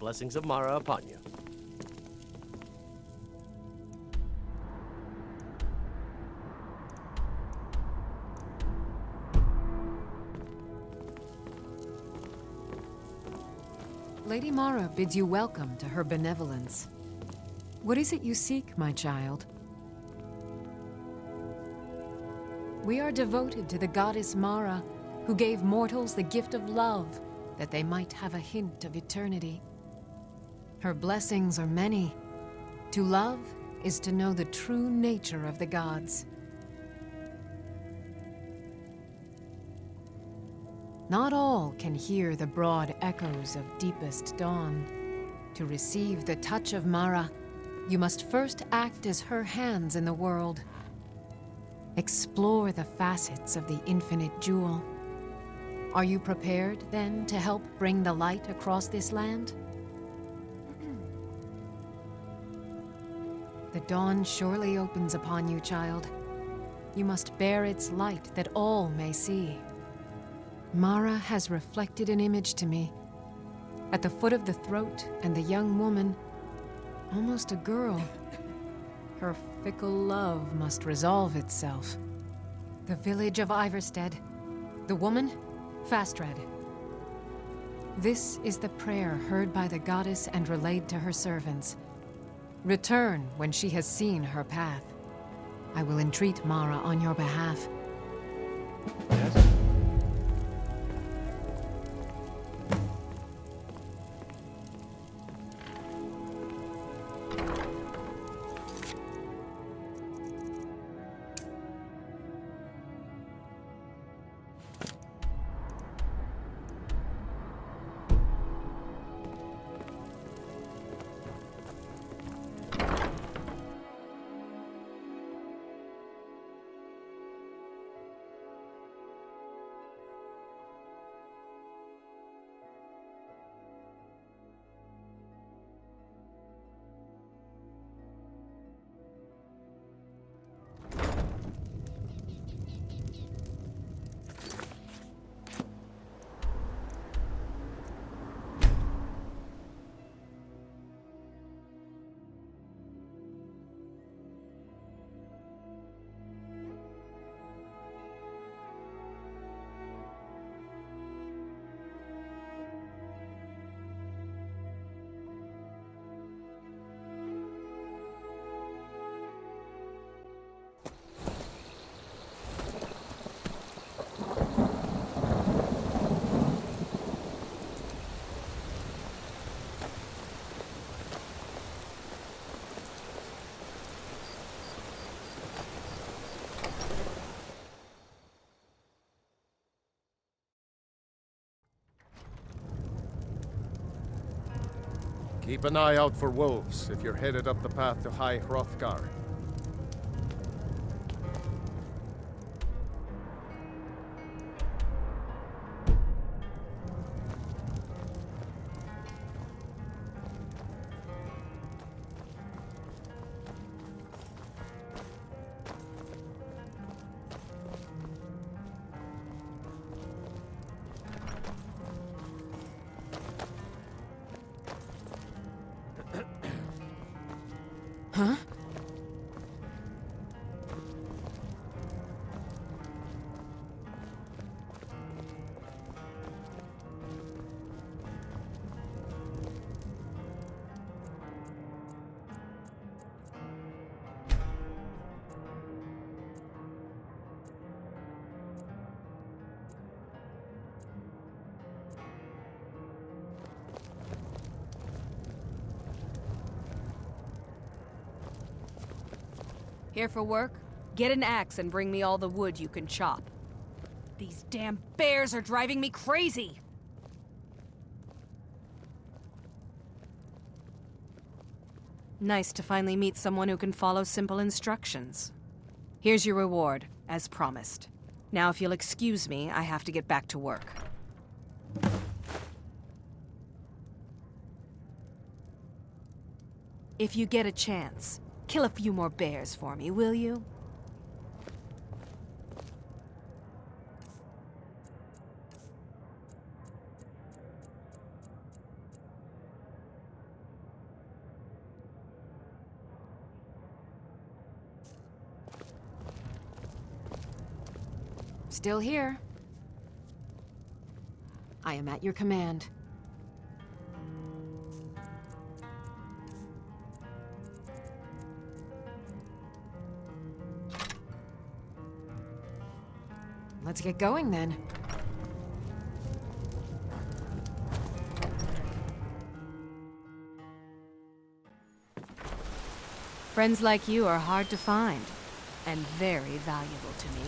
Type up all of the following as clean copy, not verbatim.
Blessings of Mara upon you. Lady Mara bids you welcome to her benevolence. What is it you seek, my child? We are devoted to the goddess Mara, who gave mortals the gift of love, that they might have a hint of eternity. Her blessings are many. To love is to know the true nature of the gods. Not all can hear the broad echoes of deepest dawn. To receive the touch of Mara, you must first act as her hands in the world. Explore the facets of the infinite jewel. Are you prepared, then, to help bring the light across this land? The dawn surely opens upon you, child. You must bear its light that all may see. Mara has reflected an image to me. At the foot of the throat and the young woman, almost a girl. Her fickle love must resolve itself. The village of Ivarstead. The woman, Fastred. This is the prayer heard by the goddess and relayed to her servants. Return when she has seen her path. I will entreat Mara on your behalf. Yes. Keep an eye out for wolves if you're headed up the path to High Hrothgar. Huh? Here for work? Get an axe and bring me all the wood you can chop. These damn bears are driving me crazy! Nice to finally meet someone who can follow simple instructions. Here's your reward, as promised. Now if you'll excuse me, I have to get back to work. If you get a chance, kill a few more bears for me, will you? Still here. I am at your command. Let's get going then. Friends like you are hard to find, and very valuable to me.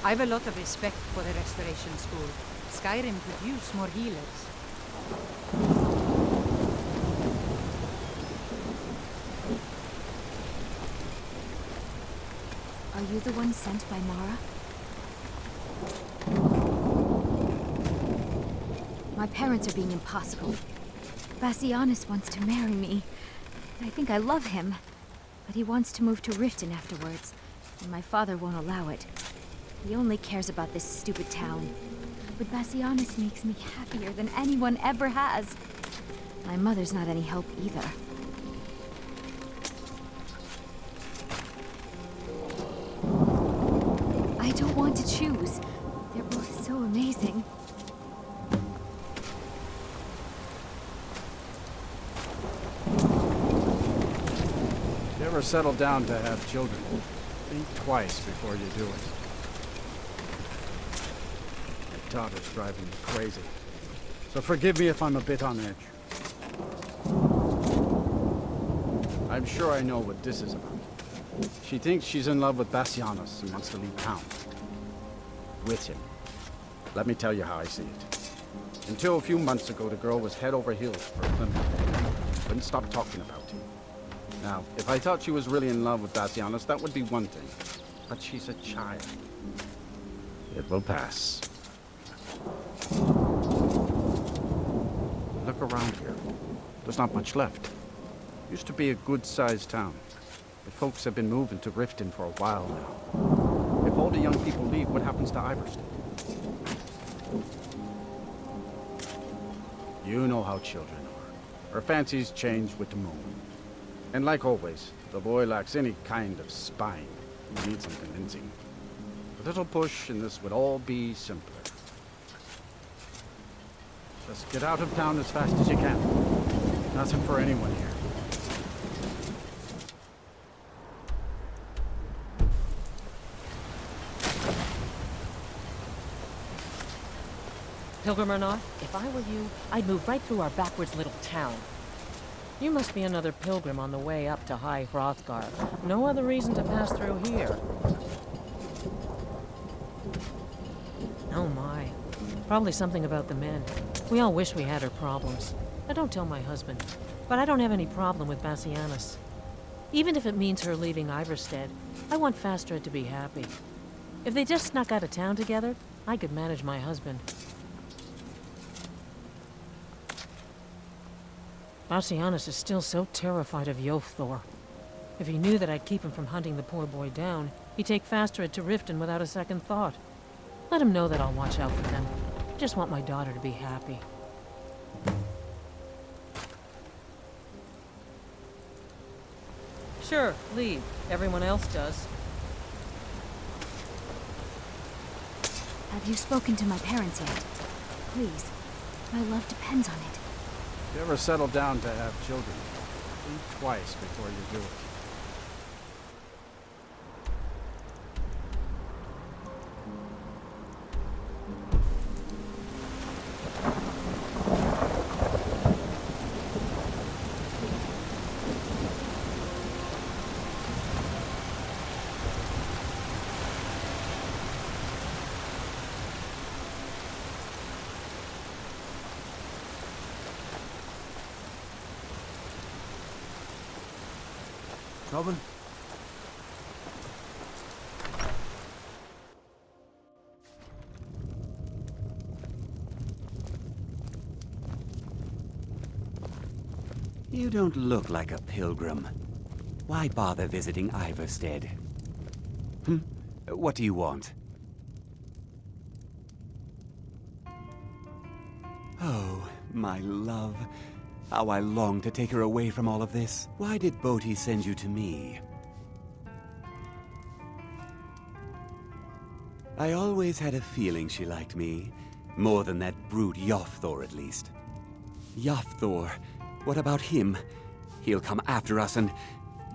I've a lot of respect for the Restoration School. Skyrim could use more healers. Are you the one sent by Mara? My parents are being impossible. Bassianus wants to marry me. I think I love him. But he wants to move to Riften afterwards, and my father won't allow it. He only cares about this stupid town. But Bassianus makes me happier than anyone ever has. My mother's not any help either. I don't want to choose. They're both so amazing. If you ever settle down to have children, think twice before you do it. My daughter's driving me crazy. So forgive me if I'm a bit on edge. I'm sure I know what this is about. She thinks she's in love with Bassianus and wants to leave town. With him. Let me tell you how I see it. Until a few months ago, the girl was head over heels for Klimmek. Couldn't stop talking about him. Now, if I thought she was really in love with Bassianus, that would be one thing. But she's a child. It will pass. Look around here. There's not much left. Used to be a good-sized town. But folks have been moving to Riften for a while now. If all the young people leave, what happens to Ivarstead? You know how children are. Her fancies change with the moon. And like always, the boy lacks any kind of spine. He needs some convincing. A little push and this would all be simpler. Just get out of town as fast as you can. Nothing for anyone here. Pilgrim or not, if I were you, I'd move right through our backwards little town. You must be another pilgrim on the way up to High Hrothgar. No other reason to pass through here. Oh my. Probably something about the men. We all wish we had her problems. I don't tell my husband, but I don't have any problem with Bassianus. Even if it means her leaving Ivarstead, I want Fastred to be happy. If they just snuck out of town together, I could manage my husband. Bassianus is still so terrified of Jofthor. If he knew that I'd keep him from hunting the poor boy down, he'd take Fastred to Riften without a second thought. Let him know that I'll watch out for them. I just want my daughter to be happy. Sure, leave. Everyone else does. Have you spoken to my parents yet? Please. My love depends on it. If you ever settle down to have children, think twice before you do it. Trouble? You don't look like a pilgrim. Why bother visiting Ivarstead? What do you want? Oh, my love. How I long to take her away from all of this. Why did Boti send you to me? I always had a feeling she liked me. More than that brute Jofthor, at least. Jofthor, what about him? He'll come after us and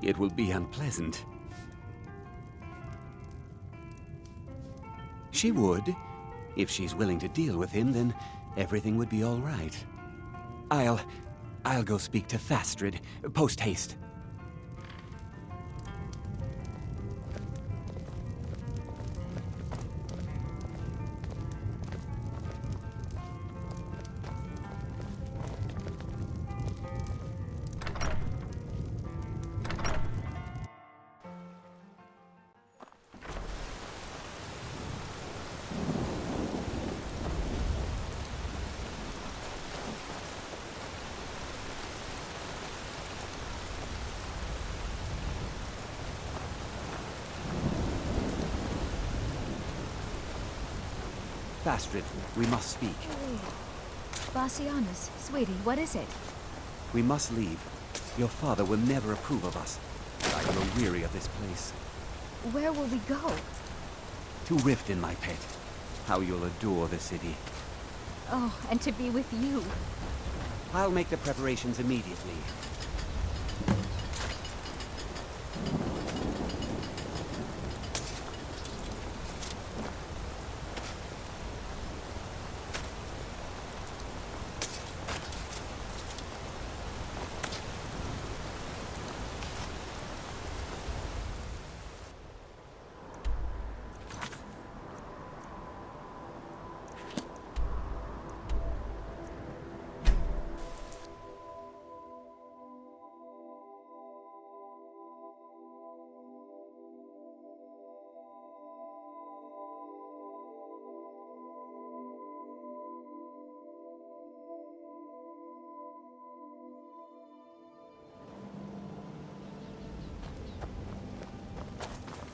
it will be unpleasant. She would. If she's willing to deal with him, then everything would be all right. I'll go speak to Fastred, post-haste. Fastred, we must speak. Bassianus, sweetie, what is it? We must leave. Your father will never approve of us. I grow weary of this place. Where will we go? To Riften, my pet. How you'll adore the city. Oh, and to be with you. I'll make the preparations immediately.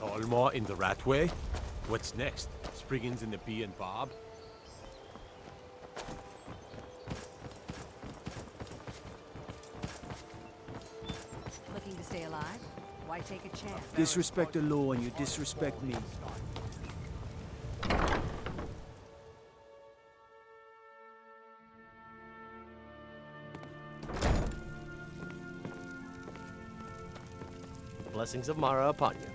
Alma in the Ratway? What's next? Spriggans in the Bee and Bob? Looking to stay alive? Why take a chance? Disrespect the law and you disrespect me. Blessings of Mara upon you.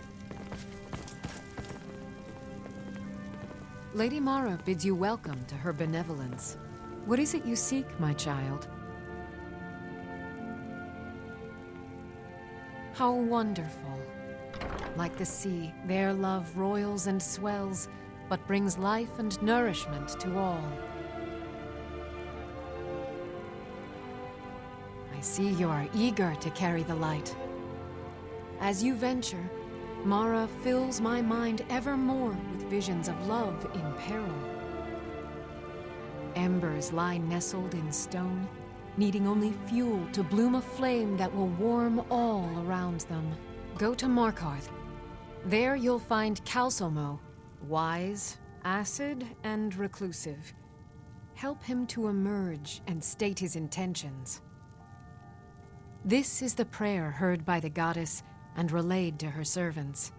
Lady Mara bids you welcome to her benevolence. What is it you seek, my child? How wonderful. Like the sea, their love roils and swells, but brings life and nourishment to all. I see you are eager to carry the light. As you venture, Mara fills my mind ever more with visions of love in peril. Embers lie nestled in stone, needing only fuel to bloom a flame that will warm all around them. Go to Markarth. There you'll find Calsomo, wise, acid, and reclusive. Help him to emerge and state his intentions. This is the prayer heard by the goddess and relayed to her servants.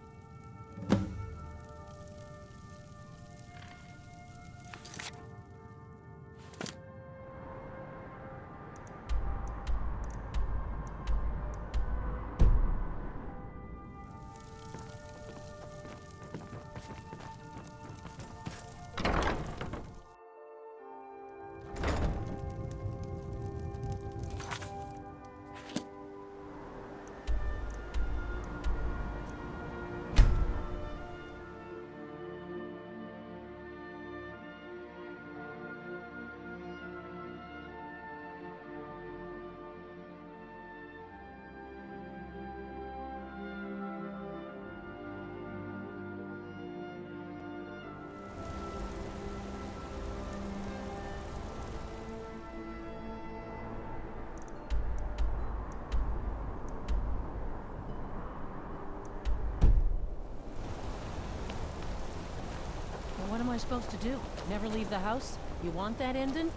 What am I supposed to do? Never leave the house? You want that ending?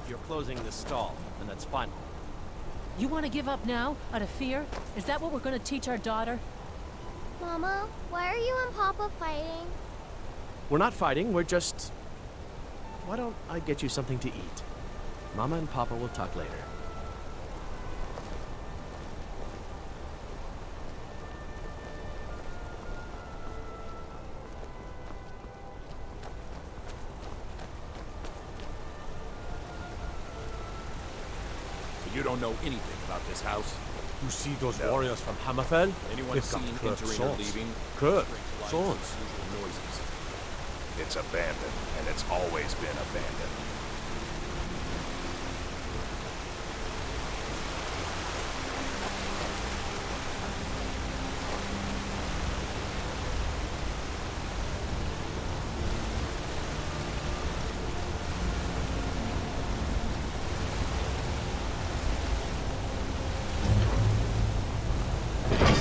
You're closing this stall, and that's final. You want to give up now, out of fear? Is that what we're going to teach our daughter? Mama, why are you and Papa fighting? We're not fighting, we're just... Why don't I get you something to eat? Mama and Papa will talk later. You don't know anything about this house? You see those warriors from Hammerfell? Anyone They've seen got curved entering or swords. leaving? Curved Like swords. unusual noises. It's abandoned, and it's always been abandoned.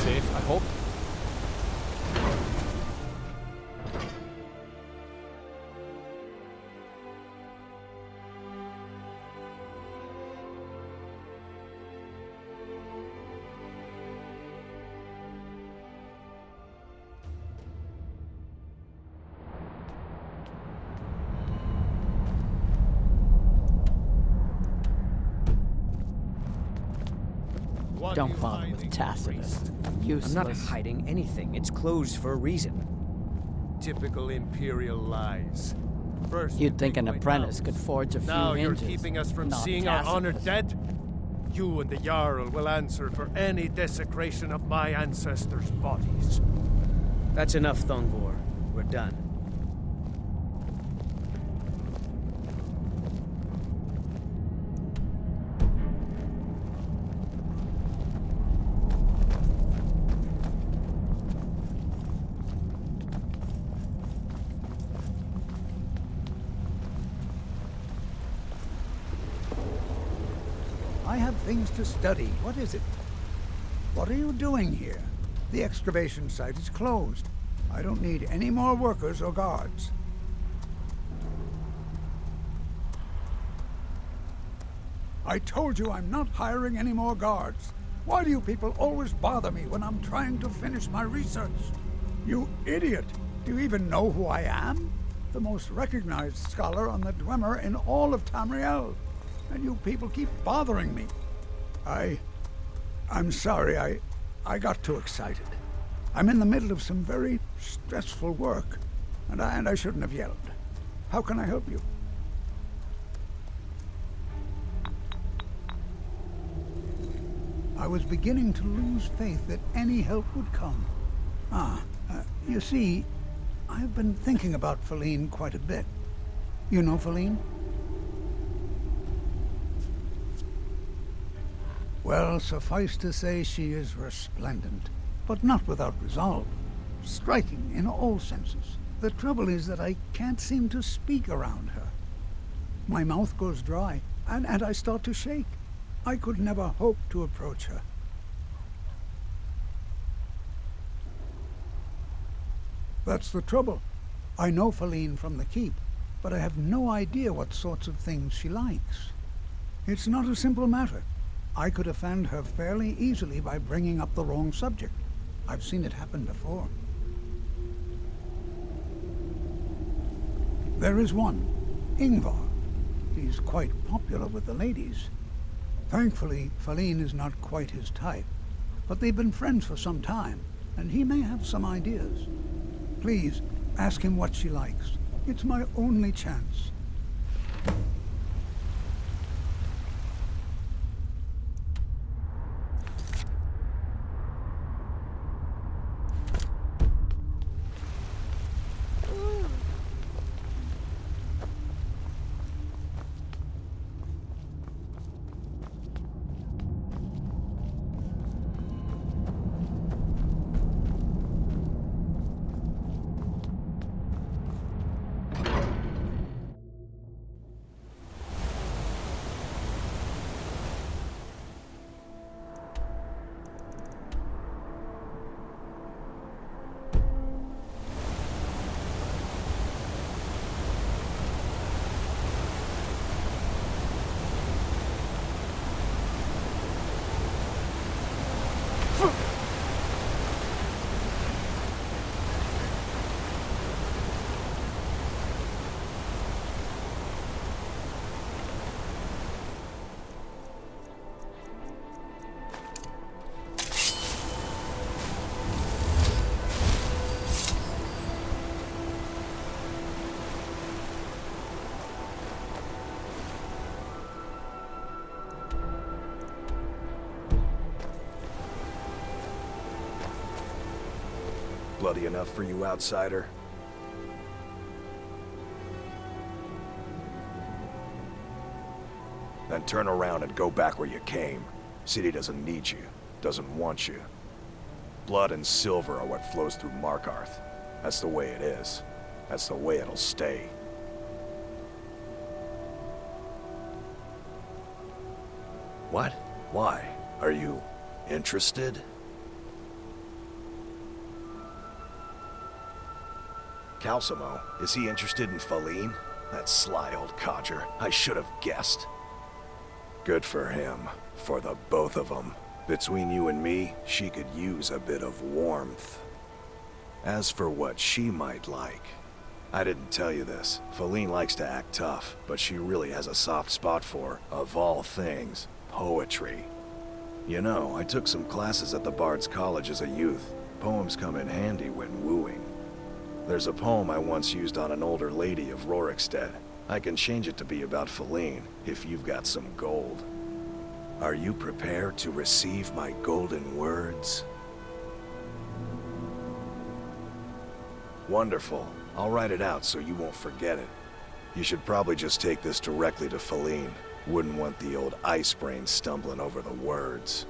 Safe, I hope. Don't bother with Tacitus. Useless. I'm not hiding anything. It's closed for a reason. Typical Imperial lies. First, You'd think an take away apprentice house. could forge a few Now you're hinges. keeping us from Not seeing our Tacitus. honored dead? You and the Jarl will answer for any desecration of my ancestors' bodies. That's enough, Thongor. We're done. I have things to study. What is it? What are you doing here? The excavation site is closed. I don't need any more workers or guards. I told you I'm not hiring any more guards. Why do you people always bother me when I'm trying to finish my research? You idiot! Do you even know who I am? The most recognized scholar on the Dwemer in all of Tamriel. And you people keep bothering me. I'm sorry, I got too excited. I'm in the middle of some very stressful work, and I shouldn't have yelled. How can I help you? I was beginning to lose faith that any help would come. You see, I've been thinking about Feline quite a bit. You know Feline? Well, suffice to say she is resplendent, but not without resolve. Striking in all senses. The trouble is that I can't seem to speak around her. My mouth goes dry, and I start to shake. I could never hope to approach her. That's the trouble. I know Feline from the keep, but I have no idea what sorts of things she likes. It's not a simple matter. I could offend her fairly easily by bringing up the wrong subject. I've seen it happen before. There is one, Ingvar. He's quite popular with the ladies. Thankfully, Feline is not quite his type, but they've been friends for some time, and he may have some ideas. Please, ask him what she likes. It's my only chance. bloody enough for you, outsider? Then turn around and go back where you came. City doesn't need you, doesn't want you. Blood and silver are what flows through Markarth. That's the way it is. That's the way it'll stay. What? Why? Are you interested? Calcimo, is he interested in Faline? That sly old codger. I should have guessed. Good for him. For the both of them. Between you and me, she could use a bit of warmth. As for what she might like, I didn't tell you this. Faline likes to act tough, but she really has a soft spot for, of all things, poetry. You know, I took some classes at the Bard's College as a youth. Poems come in handy when wooing. There's a poem I once used on an older lady of Rorikstead. I can change it to be about Faline, if you've got some gold. Are you prepared to receive my golden words? Wonderful. I'll write it out so you won't forget it. You should probably just take this directly to Faline. Wouldn't want the old ice brain stumbling over the words.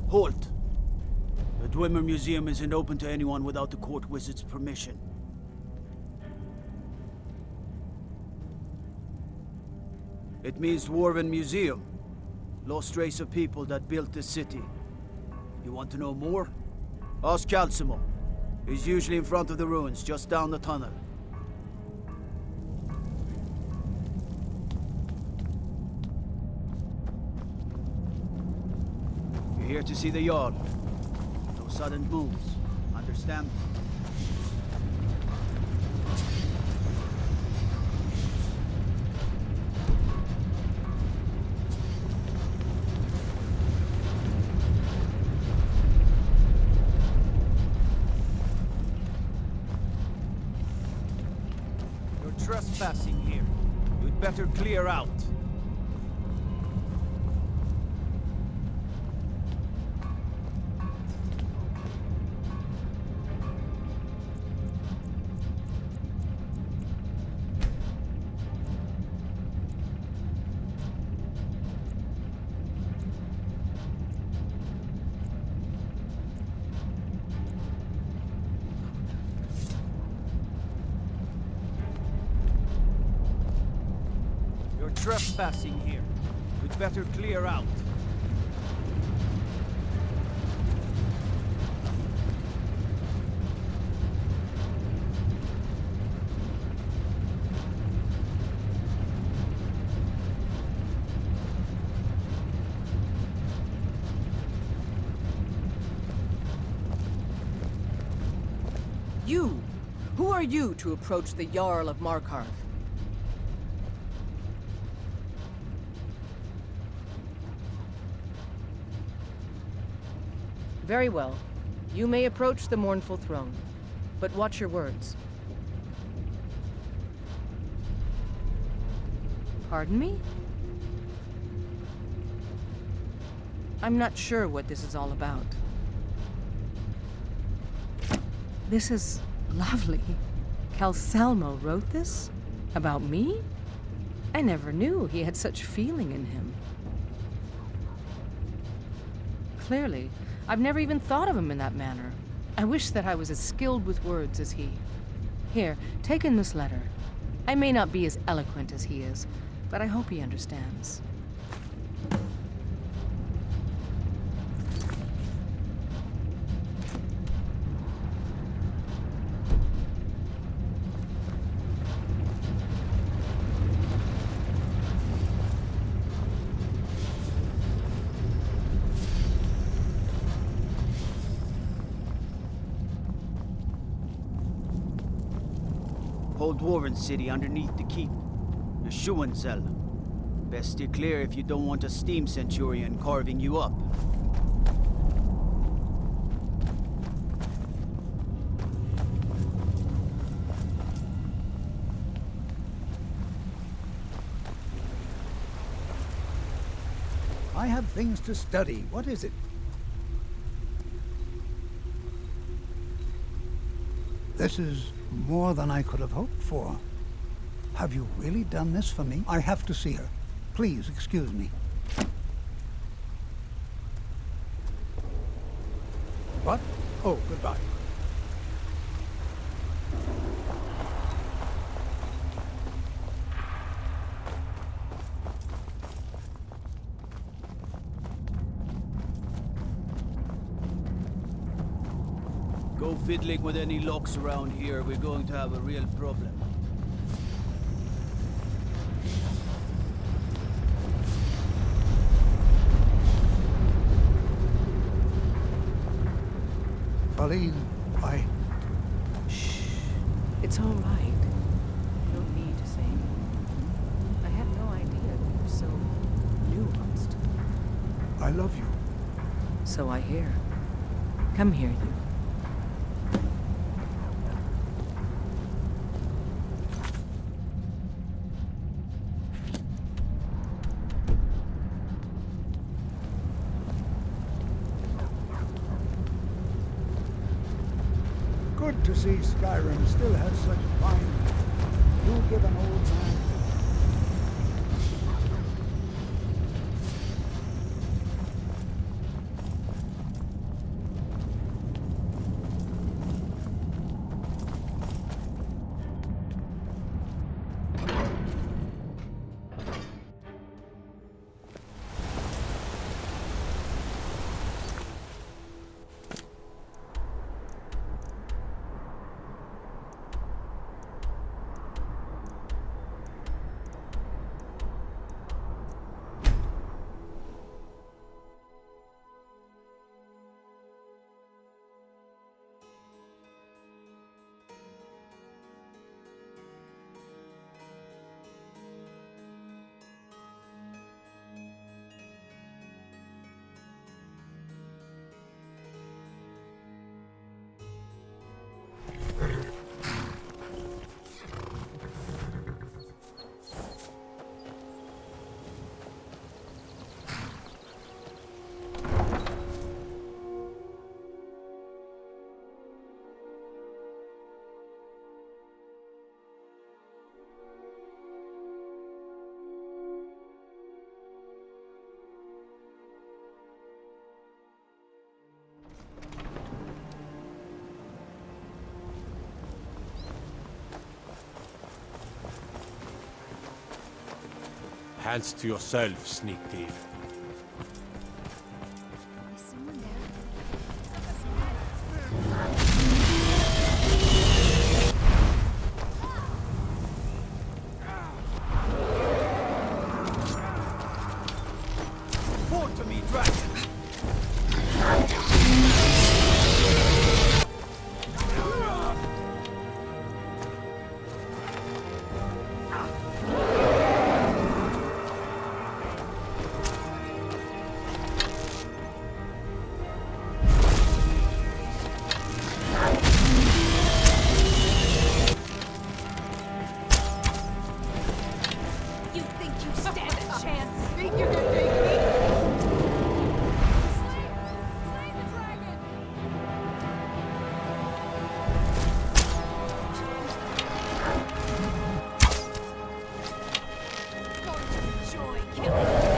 Halt! The Dwemer Museum isn't open to anyone without the court wizard's permission. It means Dwarven Museum. Lost race of people that built this city. You want to know more? Ask Calcimo. He's usually in front of the ruins, just down the tunnel. You're here to see the Jarl. No sudden moves. Understand? You're trespassing here. You'd better clear out. Trespassing here. We'd better clear out. You! Who are you to approach the Jarl of Markarth? Very well. You may approach the mournful throne, but watch your words. Pardon me? I'm not sure what this is all about. This is Lovely. Calsalmo wrote this? About me? I never knew he had such feeling in him. Clearly, I've never even thought of him in that manner. I wish that I was as skilled with words as he. Here, take in this letter. I may not be as eloquent as he is, but I hope he understands. Whole dwarven city underneath the keep. A Schuenzell. Best steer clear if you don't want a steam centurion carving you up. I have things to study. What is it? This is more than I could have hoped for. Have you really done this for me? I have to see her. Please excuse me. What? Oh, goodbye. Go fiddling with any locks around here, we're going to have a real problem. Pauline, Shh. It's all right. You don't need to say anything. I had no idea you were so nuanced. I love you. So I hear. Come here, you. Good to see Skyrim still has such fine. You give an old man. Hands to yourself, sneak thief. Report to me, dragon! You think you stand a chance? Think you can take me? kill him.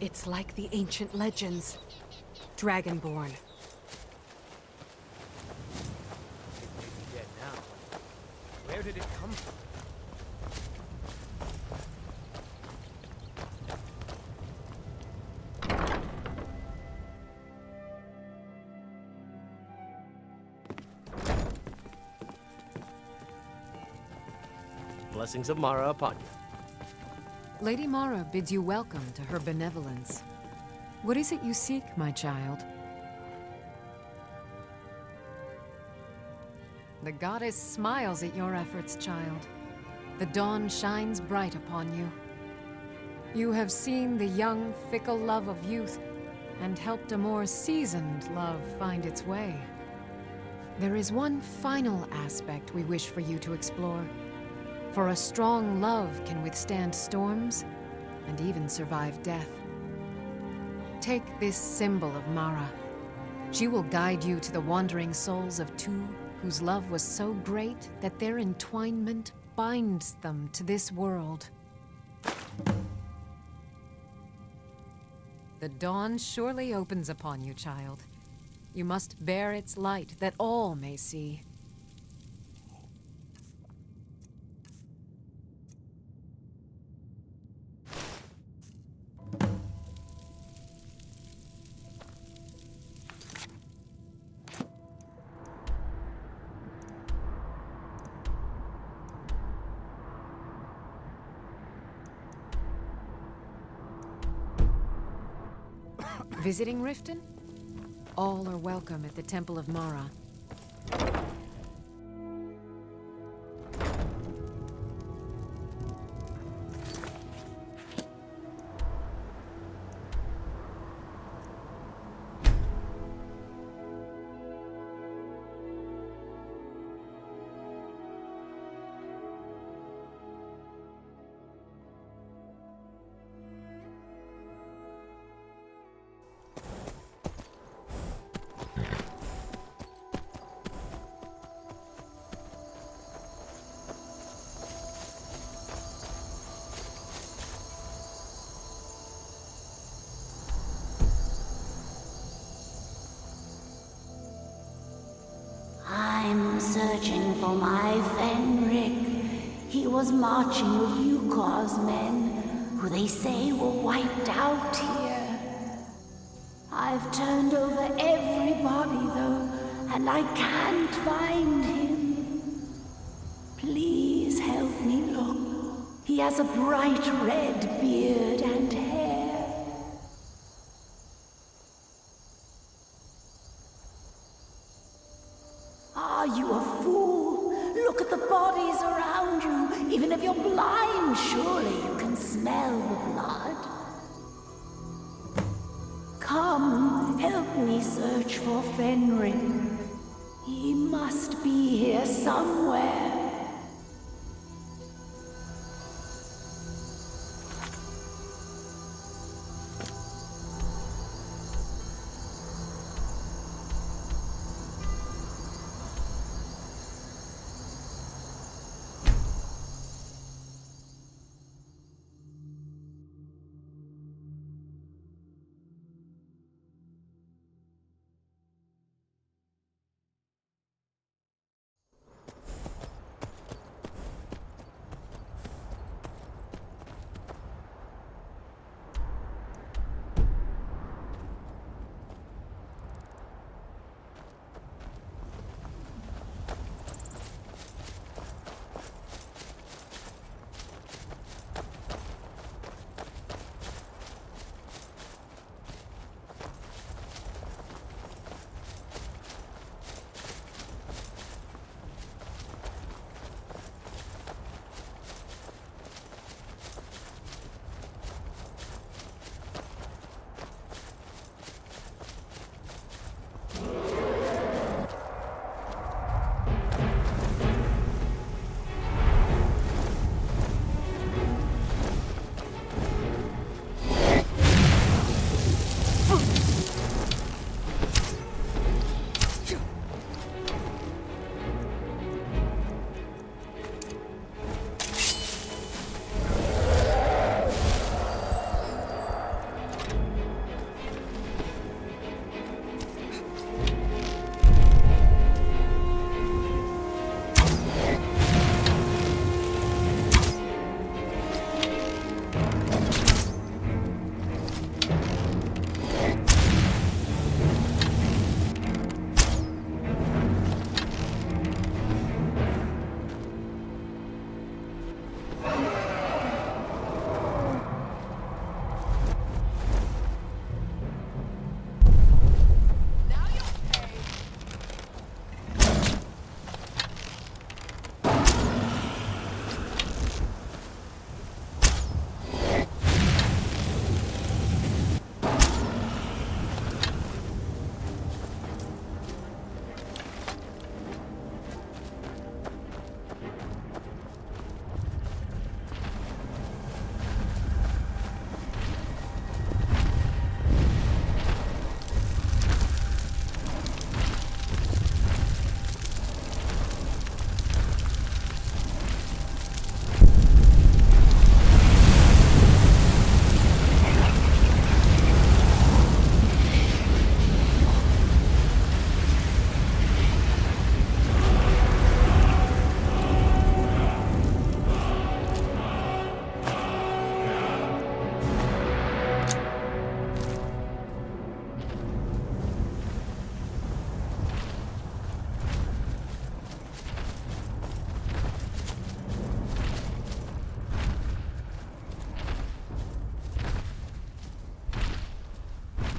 It's like the ancient legends. Dragonborn. Dead now. Where did it come from? Blessings of Mara upon you. Lady Mara bids you welcome to her benevolence. What is it you seek, my child? The goddess smiles at your efforts, child. The dawn shines bright upon you. You have seen the young, fickle love of youth, and helped a more seasoned love find its way. There is one final aspect we wish for you to explore. For a strong love can withstand storms, and even survive death. Take this symbol of Mara. She will guide you to the wandering souls of two whose love was so great that their entwinement binds them to this world. The dawn surely opens upon you, child. You must bear its light that all may see. Visiting Riften? All are welcome at the Temple of Mara. I'm searching for my Fenric. He was marching with Yukor's men, who they say were wiped out here. I've turned over everybody, though, and I can't find him. Please help me look. He has a bright red beard and hair. Are you a fool? Look at the bodies around you. Even if you're blind, surely you can smell the blood. Come, help me search for Fenric. He must be here somewhere.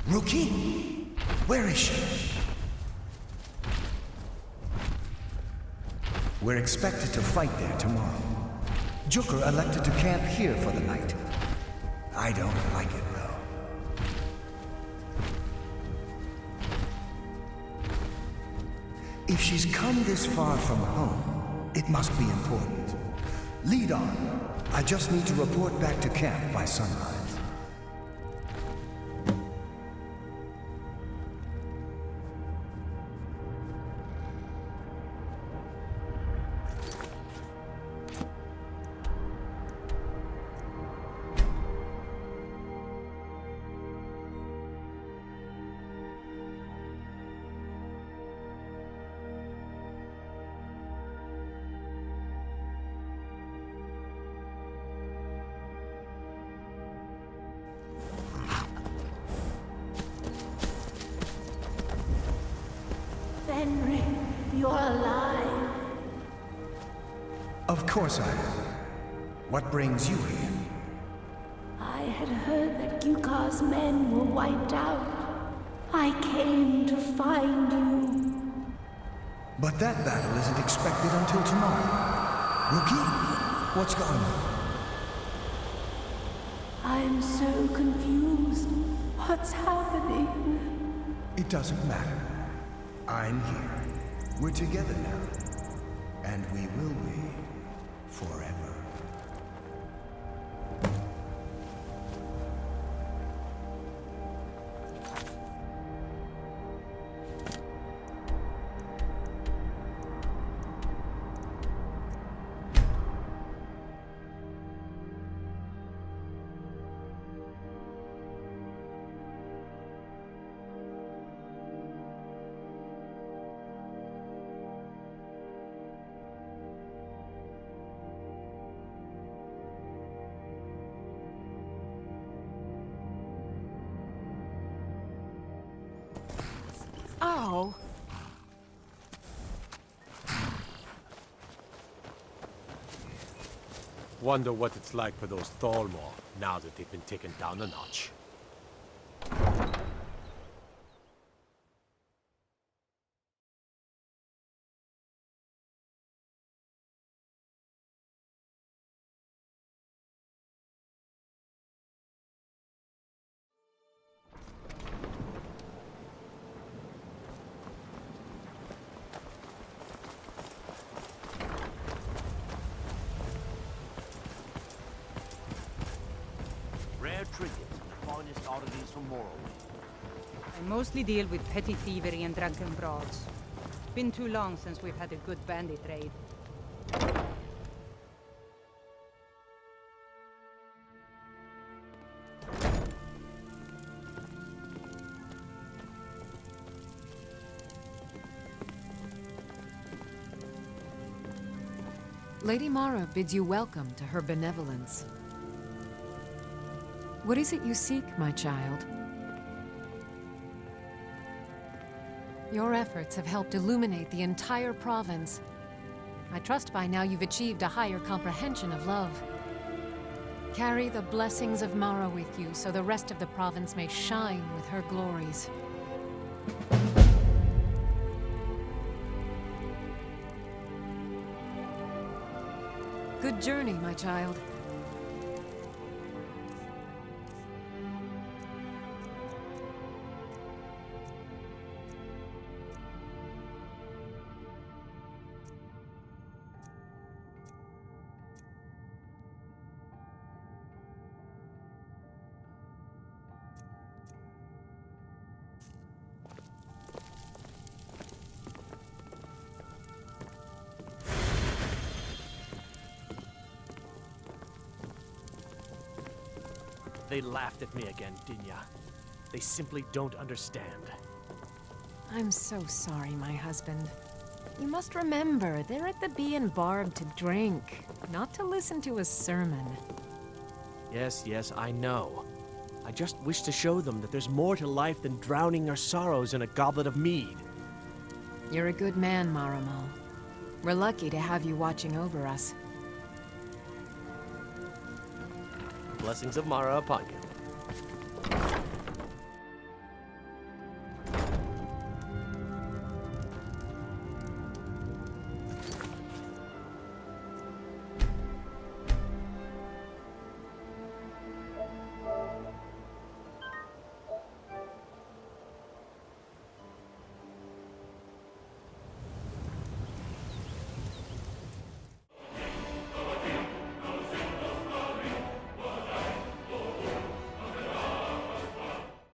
Rookie? Where is she? We're expected to fight there tomorrow. Jukur elected to camp here for the night. I don't like it, though. If she's come this far from home, it must be important. Lead on. I just need to report back to camp by sunrise. Fenric, you're alive. Of course I am. What brings you here? I had heard that Gyukar's men were wiped out. I came to find you. But that battle isn't expected until tomorrow. Rookie, what's going on? I'm so confused. What's happening? It doesn't matter. I'm here. We're together now. And we will be. Forever. Oh. Wonder what it's like for those Thalmor now that they've been taken down a notch. Rare trinkets and the finest oddities from Morrowind. I mostly deal with petty thievery and drunken brawls. Been too long since we've had a good bandit raid. Lady Mara bids you welcome to her benevolence. What is it you seek, my child? Your efforts have helped illuminate the entire province. I trust by now you've achieved a higher comprehension of love. Carry the blessings of Mara with you so the rest of the province may shine with her glories. Good journey, my child. They laughed at me again, Dinya. They simply don't understand. I'm so sorry, my husband. You must remember, they're at the Bee and Barb to drink, not to listen to a sermon. Yes, I know. I just wish to show them that there's more to life than drowning our sorrows in a goblet of mead. You're a good man, Maramo. We're lucky to have you watching over us. Blessings of Mara upon you.